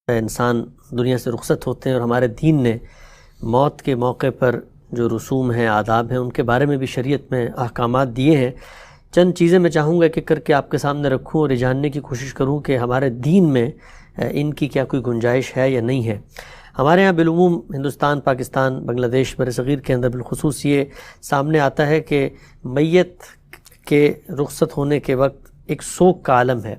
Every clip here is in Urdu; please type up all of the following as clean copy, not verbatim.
انسان دنیا سے رخصت ہوتے ہیں، اور ہمارے دین نے موت کے موقع پر جو رسوم ہیں، آداب ہیں، ان کے بارے میں بھی شریعت میں احکامات دیے ہیں۔ چند چیزیں میں چاہوں گا کہ کر کے آپ کے سامنے رکھوں اور یہ جاننے کی کوشش کروں کہ ہمارے دین میں ان کی کیا کوئی گنجائش ہے یا نہیں ہے۔ ہمارے ہاں بالعموم ہندوستان، پاکستان، بنگلہ دیش، برصغیر کے اندر بالخصوص یہ سامنے آتا ہے کہ میت کے رخصت ہونے کے وقت ایک سوگ کا عالم ہے۔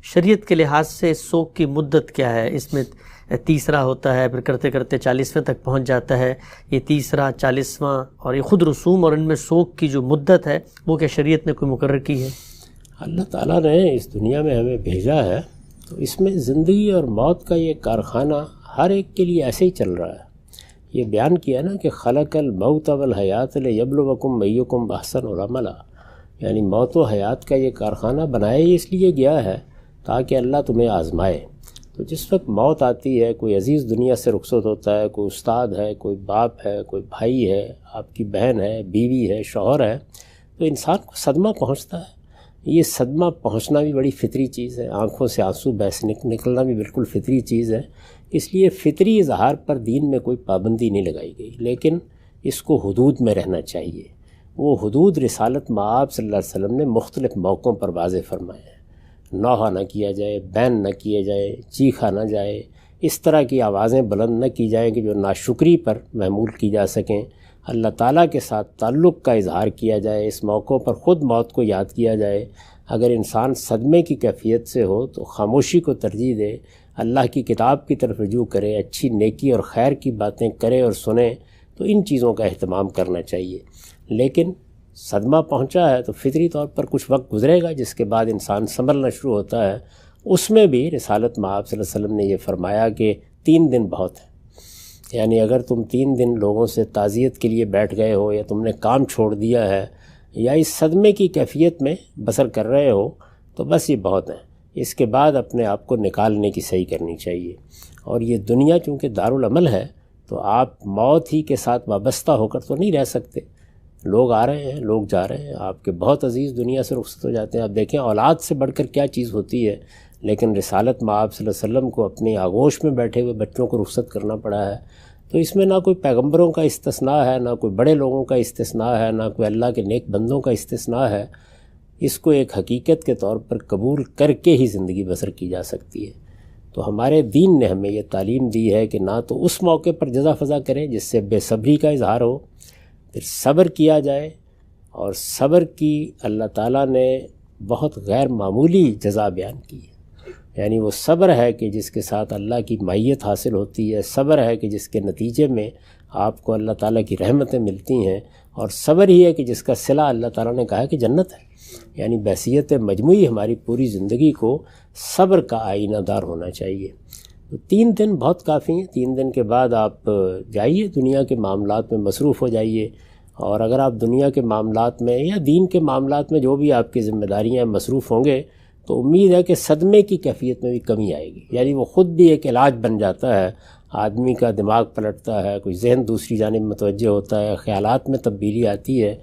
شریعت کے لحاظ سے اس سوگ کی مدت کیا ہے؟ اس میں تیسرا ہوتا ہے، پھر کرتے کرتے 40ویں تک پہنچ جاتا ہے۔ یہ تیسرا، 40واں اور یہ خود رسوم اور ان میں سوگ کی جو مدت ہے وہ کیا شریعت نے کوئی مقرر کی ہے؟ اللہ تعالیٰ نے اس دنیا میں ہمیں بھیجا ہے تو اس میں زندگی اور موت کا یہ کارخانہ ہر ایک کے لیے ایسے ہی چل رہا ہے۔ یہ بیان کیا نا کہ خلق الموت والحیات لیبلوکم ایکم احسن عملا، یعنی موت و حیات کا یہ کارخانہ بنایا ہی اس لیے گیا ہے تاکہ اللہ تمہیں آزمائے۔ تو جس وقت موت آتی ہے، کوئی عزیز دنیا سے رخصت ہوتا ہے، کوئی استاد ہے، کوئی باپ ہے، کوئی بھائی ہے، آپ کی بہن ہے، بیوی ہے، شوہر ہے، تو انسان کو صدمہ پہنچتا ہے۔ یہ صدمہ پہنچنا بھی بڑی فطری چیز ہے، آنکھوں سے آنسو بہہ نکلنا بھی بالکل فطری چیز ہے۔ اس لیے فطری اظہار پر دین میں کوئی پابندی نہیں لگائی گئی، لیکن اس کو حدود میں رہنا چاہیے۔ وہ حدود رسالت مآب صلی اللہ علیہ وسلم نے مختلف موقعوں پر واضح فرمائے ہیں۔ نوحہ نہ کیا جائے، بین نہ کیے جائے، چیخا نہ جائے، اس طرح کی آوازیں بلند نہ کی جائیں کہ جو ناشکری پر محمول کی جا سکیں۔ اللہ تعالیٰ کے ساتھ تعلق کا اظہار کیا جائے، اس موقعوں پر خود موت کو یاد کیا جائے۔ اگر انسان صدمے کی کیفیت سے ہو تو خاموشی کو ترجیح دے، اللہ کی کتاب کی طرف رجوع کرے، اچھی نیکی اور خیر کی باتیں کرے اور سنیں، تو ان چیزوں کا اہتمام کرنا چاہیے۔ لیکن صدمہ پہنچا ہے تو فطری طور پر کچھ وقت گزرے گا، جس کے بعد انسان سنبھلنا شروع ہوتا ہے۔ اس میں بھی رسالت مآب صلی اللہ علیہ وسلم نے یہ فرمایا کہ 3 دن بہت ہیں، یعنی اگر تم 3 دن لوگوں سے تعزیت کے لیے بیٹھ گئے ہو، یا تم نے کام چھوڑ دیا ہے، یا اس صدمے کی کیفیت میں بسر کر رہے ہو، تو بس یہ بہت ہیں۔ اس کے بعد اپنے آپ کو نکالنے کی صحیح کرنی چاہیے۔ اور یہ دنیا چونکہ دارالعمل ہے تو آپ موت ہی کے ساتھ وابستہ ہو کر تو نہیں رہ سکتے۔ لوگ آ رہے ہیں، لوگ جا رہے ہیں، آپ کے بہت عزیز دنیا سے رخصت ہو جاتے ہیں۔ آپ دیکھیں اولاد سے بڑھ کر کیا چیز ہوتی ہے، لیکن رسالت مآب صلی اللہ علیہ وسلم کو اپنی آغوش میں بیٹھے ہوئے بچوں کو رخصت کرنا پڑا ہے۔ تو اس میں نہ کوئی پیغمبروں کا استثناء ہے، نہ کوئی بڑے لوگوں کا استثناء ہے، نہ کوئی اللہ کے نیک بندوں کا استثناء ہے۔ اس کو ایک حقیقت کے طور پر قبول کر کے ہی زندگی بسر کی جا سکتی ہے۔ تو ہمارے دین نے ہمیں یہ تعلیم دی ہے کہ نہ تو اس موقع پر جزا فضا کریں جس سے بے صبری کا اظہار ہو، پھر صبر کیا جائے، اور صبر کی اللہ تعالیٰ نے بہت غیر معمولی جزا بیان کی ہے۔ یعنی وہ صبر ہے کہ جس کے ساتھ اللہ کی معیت حاصل ہوتی ہے، صبر ہے کہ جس کے نتیجے میں آپ کو اللہ تعالیٰ کی رحمتیں ملتی ہیں، اور صبر ہی ہے کہ جس کا صلہ اللہ تعالیٰ نے کہا کہ جنت ہے۔ یعنی بحیثیت مجموعی ہماری پوری زندگی کو صبر کا آئینہ دار ہونا چاہیے۔ تو 3 دن بہت کافی ہیں۔ 3 دن کے بعد آپ جائیے دنیا کے معاملات میں مصروف ہو جائیے، اور اگر آپ دنیا کے معاملات میں یا دین کے معاملات میں جو بھی آپ کی ذمہ داریاں مصروف ہوں گے تو امید ہے کہ صدمے کی کیفیت میں بھی کمی آئے گی۔ یعنی وہ خود بھی ایک علاج بن جاتا ہے، آدمی کا دماغ پلٹتا ہے، کوئی ذہن دوسری جانب متوجہ ہوتا ہے، خیالات میں تبدیلی آتی ہے۔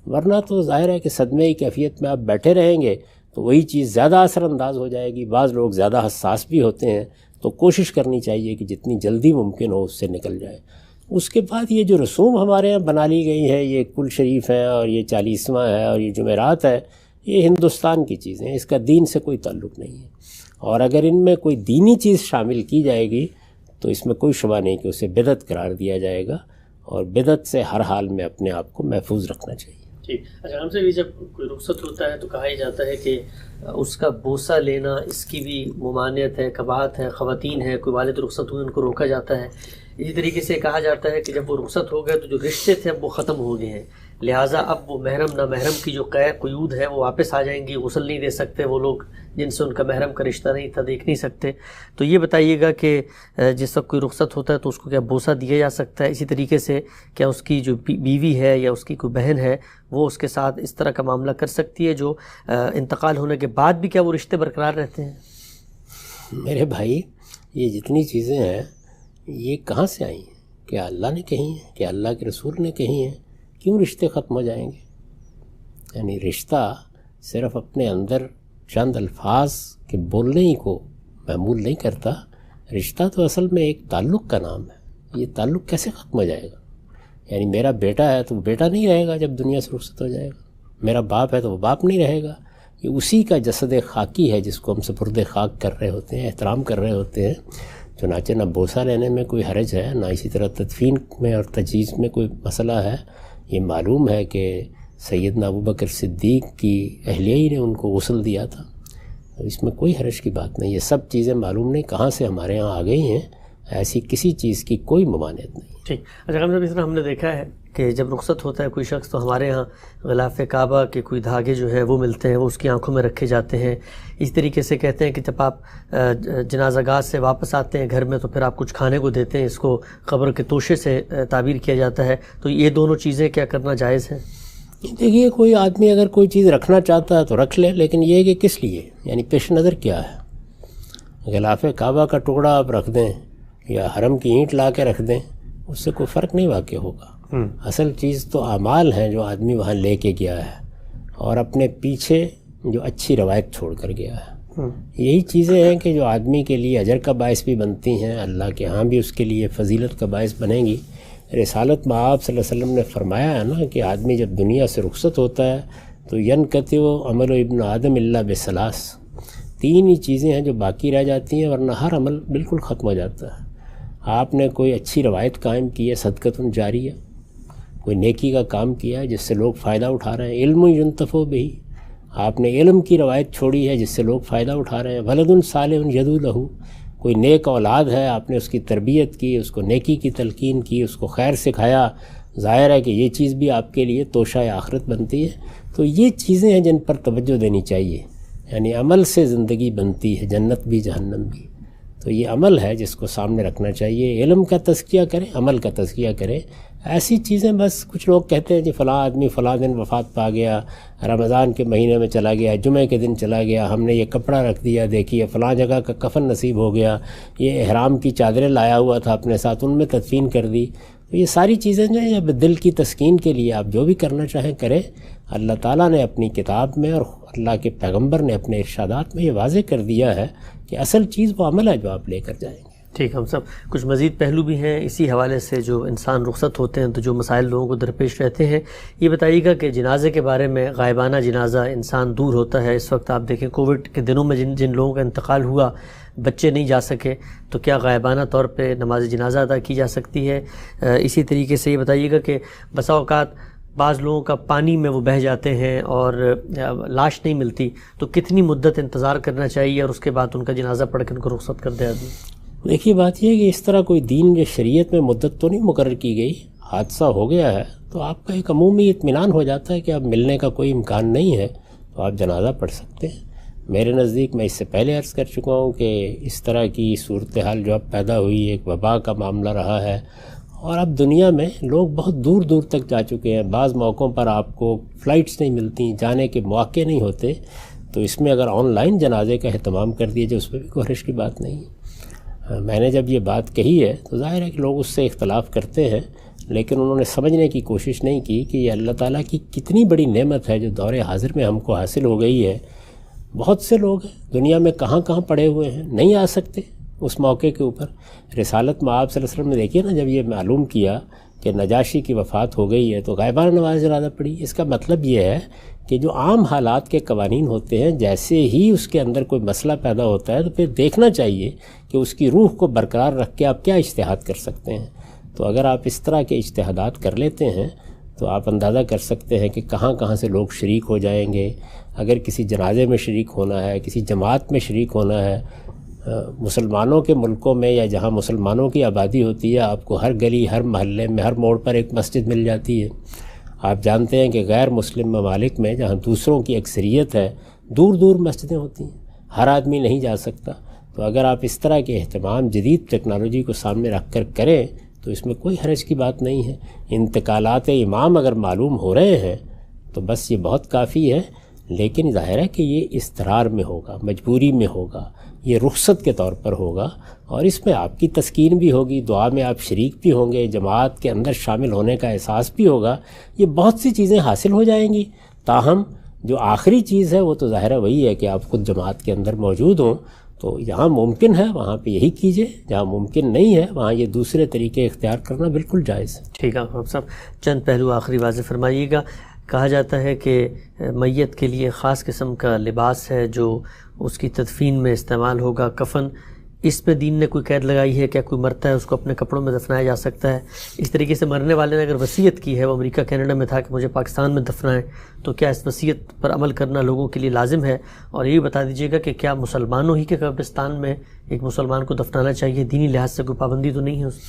ورنہ تو ظاہر ہے کہ صدمے کی کیفیت میں آپ بیٹھے رہیں گے تو وہی چیز زیادہ اثر انداز ہو جائے گی۔ بعض لوگ زیادہ حساس بھی ہوتے ہیں، تو کوشش کرنی چاہیے کہ جتنی جلدی ممکن ہو اس سے نکل جائے۔ اس کے بعد یہ جو رسوم ہمارے یہاں بنا لی گئی ہے، یہ کل شریف ہے اور یہ 40واں ہے اور یہ جمعرات ہے، یہ ہندوستان کی چیزیں ہیں، اس کا دین سے کوئی تعلق نہیں ہے۔ اور اگر ان میں کوئی دینی چیز شامل کی جائے گی تو اس میں کوئی شبہ نہیں کہ اسے بدعت قرار دیا جائے گا، اور بدعت سے ہر حال میں اپنے آپ کو محفوظ رکھنا چاہیے۔ ٹھیک۔ اچھا، ہم سے بھی جب کوئی رخصت ہوتا ہے تو کہا ہی جاتا ہے کہ اس کا بوسہ لینا، اس کی بھی ممانعت ہے، کباہت ہے۔ خواتین ہیں، کوئی والد رخصت ہوئے ان کو روکا جاتا ہے۔ اسی طریقے سے کہا جاتا ہے کہ جب وہ رخصت ہو گئے تو جو رشتے تھے اب وہ ختم ہو گئے ہیں، لہٰذا اب وہ محرم نہ محرم کی جو قیود ہے وہ واپس آ جائیں گی، غسل نہیں دے سکتے وہ لوگ جن سے ان کا محرم کا رشتہ نہیں تھا، دیکھ نہیں سکتے۔ تو یہ بتائیے گا کہ جس وقت کوئی رخصت ہوتا ہے تو اس کو کیا بوسہ دیا جا سکتا ہے؟ اسی طریقے سے کیا اس کی جو بیوی ہے یا اس کی کوئی بہن ہے وہ اس کے ساتھ اس طرح کا معاملہ کر سکتی ہے جو انتقال ہونے کے بعد بھی کیا وہ رشتے برقرار رہتے ہیں؟ میرے بھائی، یہ جتنی چیزیں ہیں یہ کہاں سے آئی ہیں؟ کیا اللہ نے کہی ہیں؟ کیا اللہ کے رسول نے کہی ہیں؟ کیوں رشتے ختم ہو جائیں گے؟ یعنی رشتہ صرف اپنے اندر چند الفاظ کے بولنے ہی کو محمول نہیں کرتا، رشتہ تو اصل میں ایک تعلق کا نام ہے. یہ تعلق کیسے ختم ہو جائے گا؟ یعنی میرا بیٹا ہے تو وہ بیٹا نہیں رہے گا جب دنیا سے رخصت ہو جائے گا. میرا باپ ہے تو وہ باپ نہیں رہے گا. یہ اسی کا جسد خاکی ہے جس کو ہم سپرد خاک کر رہے ہوتے ہیں، احترام کر رہے ہوتے ہیں. چنانچہ نہ بوسہ لینے میں کوئی حرج ہے، نہ اسی طرح تدفین میں اور تجہیز میں کوئی مسئلہ ہے. یہ معلوم ہے کہ سیدنا ابوبکر صدیق کی اہلیہ ہی نے ان کو غسل دیا تھا. اس میں کوئی حرج کی بات نہیں. یہ سب چیزیں معلوم نہیں کہاں سے ہمارے ہاں آ گئی ہیں. ایسی کسی چیز کی کوئی ممانعت نہیں. ٹھیک. اچھا غالب صاحب، اس طرح ہم نے دیکھا ہے کہ جب رخصت ہوتا ہے کوئی شخص تو ہمارے ہاں غلاف کعبہ کے کوئی دھاگے جو ہے وہ ملتے ہیں، وہ اس کی آنکھوں میں رکھے جاتے ہیں. اس طریقے سے کہتے ہیں کہ جب آپ جنازہ گاہ سے واپس آتے ہیں گھر میں تو پھر آپ کچھ کھانے کو دیتے ہیں. اس کو قبر کے توشے سے تعبیر کیا جاتا ہے. تو یہ دونوں چیزیں کیا کرنا جائز ہے؟ دیکھیے، کوئی آدمی اگر کوئی چیز رکھنا چاہتا ہے تو رکھ لے، لیکن یہ کہ کس لیے، یعنی پیش نظر کیا ہے. غلاف کعبہ کا ٹکڑا آپ رکھ دیں یا حرم کی اینٹ لا کے رکھ دیں، اس سے کوئی فرق نہیں واقع ہوگا. اصل چیز تو اعمال ہیں جو آدمی وہاں لے کے گیا ہے اور اپنے پیچھے جو اچھی روایت چھوڑ کر گیا ہے. یہی چیزیں ہیں کہ جو آدمی کے لیے اجر کا باعث بھی بنتی ہیں، اللہ کے ہاں بھی اس کے لیے فضیلت کا باعث بنیں گی. رسالت میں آپ صلی اللہ علیہ وسلم نے فرمایا ہے نا کہ آدمی جب دنیا سے رخصت ہوتا ہے تو ینقطع عمل ابن آدم الا بثلاث. 3 ہی چیزیں ہیں جو باقی رہ جاتی ہیں، ورنہ ہر عمل بالکل ختم ہو جاتا ہے. آپ نے کوئی اچھی روایت قائم کی ہے، صدقۃ جاریہ، کوئی نیکی کا کام کیا ہے جس سے لوگ فائدہ اٹھا رہے ہیں. علم ينتفع بہ، آپ نے علم کی روایت چھوڑی ہے جس سے لوگ فائدہ اٹھا رہے ہیں. ولد صالح یدعو لہ، کوئی نیک اولاد ہے، آپ نے اس کی تربیت کی، اس کو نیکی کی تلقین کی، اس کو خیر سکھایا. ظاہر ہے کہ یہ چیز بھی آپ کے لیے توشہ آخرت بنتی ہے. تو یہ چیزیں ہیں جن پر توجہ دینی چاہیے. یعنی عمل سے زندگی بنتی ہے، جنت بھی جہنم بھی. تو یہ عمل ہے جس کو سامنے رکھنا چاہیے. علم کا تزکیہ کریں، عمل کا تزکیہ کریں. ایسی چیزیں بس کچھ لوگ کہتے ہیں کہ فلاں آدمی فلاں دن وفات پا گیا، رمضان کے مہینے میں چلا گیا، جمعہ کے دن چلا گیا، ہم نے یہ کپڑا رکھ دیا، دیکھیے فلاں جگہ کا کفن نصیب ہو گیا، یہ احرام کی چادریں لایا ہوا تھا اپنے ساتھ، ان میں تدفین کر دی. تو یہ ساری چیزیں جو ہیں دل کی تسکین کے لیے آپ جو بھی کرنا چاہیں کریں. اللہ تعالیٰ نے اپنی کتاب میں اور اللہ کے پیغمبر نے اپنے ارشادات میں یہ واضح کر دیا ہے کہ اصل چیز وہ عمل ہے جو آپ لے کر جائیں گے. ٹھیک. ہم سب کچھ مزید پہلو بھی ہیں اسی حوالے سے، جو انسان رخصت ہوتے ہیں تو جو مسائل لوگوں کو درپیش رہتے ہیں. یہ بتائیے گا کہ جنازے کے بارے میں، غائبانہ جنازہ انسان دور ہوتا ہے. اس وقت آپ دیکھیں کووڈ کے دنوں میں جن لوگوں کا انتقال ہوا، بچے نہیں جا سکے، تو کیا غائبانہ طور پہ نماز جنازہ ادا کی جا سکتی ہے؟ اسی طریقے سے یہ بتائیے گا کہ بسا اوقات بعض لوگوں کا پانی میں وہ بہہ جاتے ہیں اور لاش نہیں ملتی، تو کتنی مدت انتظار کرنا چاہیے اور اس کے بعد ان کا جنازہ پڑھ کے ان کو رخصت کر دے آدمی؟ دیکھیے بات یہ ہے کہ اس طرح کوئی دین یا شریعت میں مدت تو نہیں مقرر کی گئی. حادثہ ہو گیا ہے تو آپ کا ایک عمومی اطمینان ہو جاتا ہے کہ اب ملنے کا کوئی امکان نہیں ہے تو آپ جنازہ پڑھ سکتے ہیں. میرے نزدیک میں اس سے پہلے عرض کر چکا ہوں کہ اس طرح کی صورتحال جو اب پیدا ہوئی، ایک وبا کا معاملہ رہا ہے اور اب دنیا میں لوگ بہت دور دور تک جا چکے ہیں. بعض موقعوں پر آپ کو فلائٹس نہیں ملتی، جانے کے مواقع نہیں ہوتے. تو اس میں اگر آن لائن جنازے کا اہتمام کر دیا جائے اس میں بھی کوئی حرج کی بات نہیں. میں نے جب یہ بات کہی ہے تو ظاہر ہے کہ لوگ اس سے اختلاف کرتے ہیں، لیکن انہوں نے سمجھنے کی کوشش نہیں کی کہ یہ اللہ تعالیٰ کی کتنی بڑی نعمت ہے جو دور حاضر میں ہم کو حاصل ہو گئی ہے. بہت سے لوگ ہیں دنیا میں کہاں کہاں پڑے ہوئے ہیں، نہیں آ سکتے اس موقع کے اوپر. رسالت میں آپ صلی اللہ علیہ وسلم نے دیکھیے نا، جب یہ معلوم کیا کہ نجاشی کی وفات ہو گئی ہے تو غائبانہ نماز جنازہ پڑھی. اس کا مطلب یہ ہے کہ جو عام حالات کے قوانین ہوتے ہیں، جیسے ہی اس کے اندر کوئی مسئلہ پیدا ہوتا ہے تو پھر دیکھنا چاہیے کہ اس کی روح کو برقرار رکھ کے آپ کیا اجتہاد کر سکتے ہیں. تو اگر آپ اس طرح کے اجتہادات کر لیتے ہیں تو آپ اندازہ کر سکتے ہیں کہ کہاں کہاں سے لوگ شریک ہو جائیں گے. اگر کسی جنازے میں شریک ہونا ہے، کسی جماعت میں شریک ہونا ہے، مسلمانوں کے ملکوں میں یا جہاں مسلمانوں کی آبادی ہوتی ہے، آپ کو ہر گلی، ہر محلے میں، ہر موڑ پر ایک مسجد مل جاتی ہے. آپ جانتے ہیں کہ غیر مسلم ممالک میں جہاں دوسروں کی اکثریت ہے، دور دور مسجدیں ہوتی ہیں، ہر آدمی نہیں جا سکتا. تو اگر آپ اس طرح کے اہتمام جدید ٹیکنالوجی کو سامنے رکھ کر کریں تو اس میں کوئی حرج کی بات نہیں ہے. انتقالات امام اگر معلوم ہو رہے ہیں تو بس یہ بہت کافی ہے. لیکن ظاہر ہے کہ یہ اضطرار میں ہوگا، مجبوری میں ہوگا، یہ رخصت کے طور پر ہوگا اور اس میں آپ کی تسکین بھی ہوگی، دعا میں آپ شریک بھی ہوں گے، جماعت کے اندر شامل ہونے کا احساس بھی ہوگا. یہ بہت سی چیزیں حاصل ہو جائیں گی. تاہم جو آخری چیز ہے وہ تو ظاہر ہے وہی ہے کہ آپ خود جماعت کے اندر موجود ہوں. تو جہاں ممکن ہے وہاں پہ یہی کیجیے، جہاں ممکن نہیں ہے وہاں یہ دوسرے طریقے اختیار کرنا بالکل جائز ہے۔ ٹھیک ہے آپ صاحب، چند پہلو آخری واضح فرمائیے گا۔ کہا جاتا ہے کہ میت کے لیے خاص قسم کا لباس ہے جو اس کی تدفین میں استعمال ہوگا، کفن، اس پہ دین نے کوئی قید لگائی ہے؟ کیا کوئی مرتا ہے اس کو اپنے کپڑوں میں دفنایا جا سکتا ہے؟ اس طریقے سے مرنے والے نے اگر وصیت کی ہے، وہ امریکہ کینیڈا میں تھا کہ مجھے پاکستان میں دفنائیں، تو کیا اس وصیت پر عمل کرنا لوگوں کے لیے لازم ہے؟ اور یہ بھی بتا دیجیے گا کہ کیا مسلمانوں ہی کے قبرستان میں ایک مسلمان کو دفنانا چاہیے؟ دینی لحاظ سے کوئی پابندی تو نہیں ہے اس؟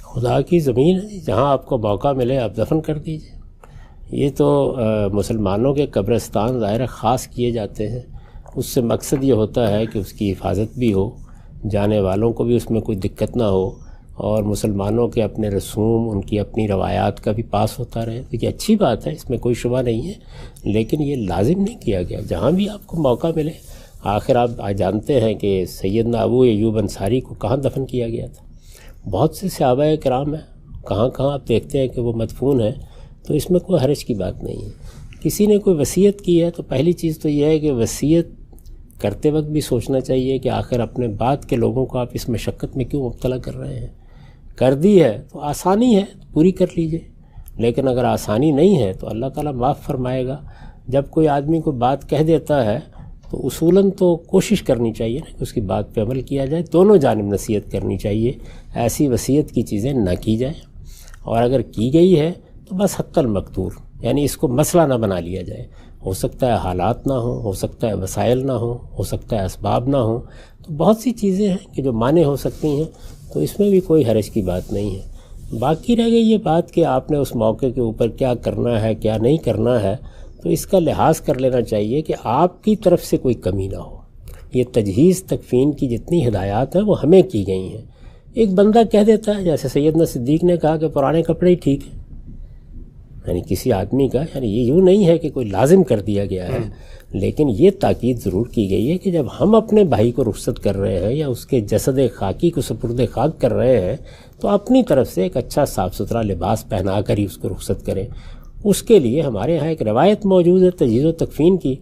خدا کی زمین ہے، جہاں آپ کو موقع ملے آپ دفن کر دیجیے۔ یہ تو مسلمانوں کے قبرستان ظاہر خاص کیے جاتے ہیں، اس سے مقصد یہ ہوتا ہے کہ اس کی حفاظت بھی ہو، جانے والوں کو بھی اس میں کوئی دقت نہ ہو، اور مسلمانوں کے اپنے رسوم، ان کی اپنی روایات کا بھی پاس ہوتا رہے۔ تو یہ اچھی بات ہے، اس میں کوئی شبہ نہیں ہے، لیکن یہ لازم نہیں کیا گیا۔ جہاں بھی آپ کو موقع ملے، آخر آپ جانتے ہیں کہ سیدنا ابو ایوب انصاری کو کہاں دفن کیا گیا تھا؟ بہت سے صحابہ کرام ہیں، کہاں کہاں آپ دیکھتے ہیں کہ وہ مدفون ہیں، تو اس میں کوئی حرج کی بات نہیں ہے۔ کسی نے کوئی وصیت کی ہے تو پہلی چیز تو یہ ہے کہ وصیت کرتے وقت بھی سوچنا چاہیے کہ آخر اپنے بعد کے لوگوں کو آپ اس مشقت میں کیوں مبتلا کر رہے ہیں۔ کر دی ہے تو آسانی ہے، پوری کر لیجئے، لیکن اگر آسانی نہیں ہے تو اللہ تعالیٰ معاف فرمائے گا۔ جب کوئی آدمی کو بات کہہ دیتا ہے تو اصولاً تو کوشش کرنی چاہیے نا کہ اس کی بات پہ عمل کیا جائے، دونوں جانب نصیحت کرنی چاہیے، ایسی وصیت کی چیزیں نہ کی جائیں، اور اگر کی گئی ہے تو بس حق المقدور، یعنی اس کو مسئلہ نہ بنا لیا جائے۔ ہو سکتا ہے حالات نہ ہوں، ہو سکتا ہے وسائل نہ ہوں، ہو سکتا ہے اسباب نہ ہوں، تو بہت سی چیزیں ہیں کہ جو مانع ہو سکتی ہیں، تو اس میں بھی کوئی حرج کی بات نہیں ہے۔ باقی رہ گئی یہ بات کہ آپ نے اس موقع کے اوپر کیا کرنا ہے کیا نہیں کرنا ہے، تو اس کا لحاظ کر لینا چاہیے کہ آپ کی طرف سے کوئی کمی نہ ہو۔ یہ تجہیز تکفین کی جتنی ہدایات ہیں وہ ہمیں کی گئی ہیں۔ ایک بندہ کہہ دیتا ہے، جیسے سیدنا صدیق نے کہا کہ پرانے کپڑے ہی ٹھیک ہیں، یعنی کسی آدمی کا، یعنی یہ یوں نہیں ہے کہ کوئی لازم کر دیا گیا ہے، لیکن یہ تاکید ضرور کی گئی ہے کہ جب ہم اپنے بھائی کو رخصت کر رہے ہیں یا اس کے جسد خاکی کو سپرد خاک کر رہے ہیں، تو اپنی طرف سے ایک اچھا صاف ستھرا لباس پہنا کر ہی اس کو رخصت کریں۔ اس کے لیے ہمارے ہاں ایک روایت موجود ہے تجہیز و تکفین کی،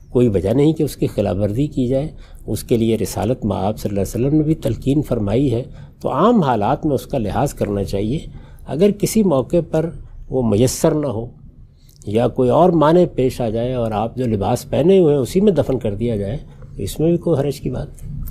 کوئی وجہ نہیں کہ اس کی خلاف ورزی کی جائے۔ اس کے لیے رسالت مآب صلی اللہ علیہ وسلم نے بھی تلقین فرمائی ہے، تو عام حالات میں اس کا لحاظ کرنا چاہیے۔ اگر کسی موقع پر وہ میسر نہ ہو یا کوئی اور معنی پیش آ جائے اور آپ جو لباس پہنے ہوئے ہیں اسی میں دفن کر دیا جائے، تو اس میں بھی کوئی حرج کی بات نہیں۔